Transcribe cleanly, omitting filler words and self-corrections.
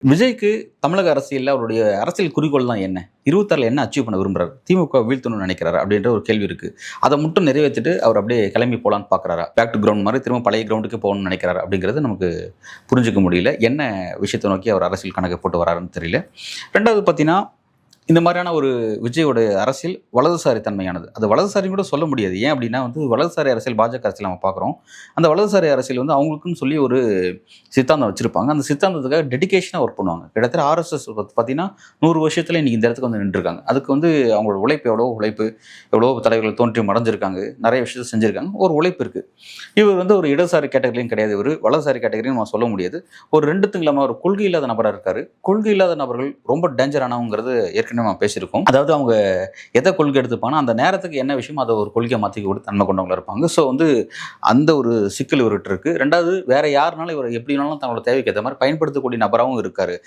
விஜய்க்கு தமிழக அரசியல்ல அவருடைய அரசியல் குறிக்கோள் தான் என்ன? 26ல என்ன அச்சீவ் பண்ண விரும்புறாரு? திமுக வீழ்த்தணும்னு நினைக்கிறாரா? அப்படின்ற ஒரு கேள்வி இருக்கு. அத மட்டும் நிறைவேத்திட்டு அவர் அப்படியே கிளம்பி போலான்னு பார்க்குறாரா? பேக் டூ கிரவுண்ட் மாரி திரும்ப பழைய கிரவுண்டுக்கு போகணும்னு நினைக்கிறாரா? அப்படிங்கிறது நமக்கு புரிஞ்சுக்க முடியல. என்ன விஷயத்த நோக்கி அவர் அரசியல் கணக்கு போட்டு வராருன்னு தெரியல. 2வது பார்த்தீங்கன்னா, இந்த மாதிரியான ஒரு விஜயோட அரசியல் வலதுசாரி தன்மையானது. அது வலதுசாரின்னு கூட சொல்ல முடியாது. ஏன் அப்படின்னா வலதுசாரி அரசியல் பாஜக அரசியல் நம்ம பார்க்குறோம். அந்த வலதுசாரி அரசியல் அவங்களுக்குன்னு சொல்லி ஒரு சித்தாந்தம் வச்சிருப்பாங்க. அந்த சித்தாந்தத்துக்காக டெடிகேஷனா ஒர்க் பண்ணுவாங்க. கிட்டத்தட்ட ஆர்எஸ்எஸ் பார்த்தீங்கன்னா, 100 வருஷத்துல இன்னைக்கு இந்த இடத்துக்கு வந்து நின்றுருக்காங்க. அதுக்கு அவங்களோட உழைப்பு எவ்வளோ தலைவர்கள் தோன்றி மறைஞ்சிருக்காங்க. நிறைய விஷயத்த செஞ்சிருக்காங்க. ஒரு உழைப்பு இருக்கு. இவர் ஒரு இடதுசாரி கேட்டகரியும் கிடையாது. இவரு வலதுசாரி கேட்டகரின்னு நம்ம சொல்ல முடியாது. ஒரு 2த்துக்கும் இல்லாம ஒரு கொள்கை இல்லாத நபரா இருக்காரு. கொள்கை இல்லாத நபர்கள் ரொம்ப டேஞ்சரானவங்கிறது ஏற்கனவே நம்ம பேசியிருக்கோம். அதாவது அவங்க எதை கொள்கை எடுத்துப்பாங்கன்னா, அந்த நேரத்துக்கு என்ன விஷயமோ அதை ஒரு கொள்கையை மாத்தி கூட தன்மை கொண்டவங்களா இருப்பாங்க. ஸோ அந்த ஒரு சிக்கல் இவர்கிட்ட இருக்கு. 2வது வேற யாருனாலும் இவர் எப்படி வேணாலும் தன்னோட தேவைக்கு ஏத்த மாரி பயன்படுத்தக்கூடிய நபராவும் இருக்காரு.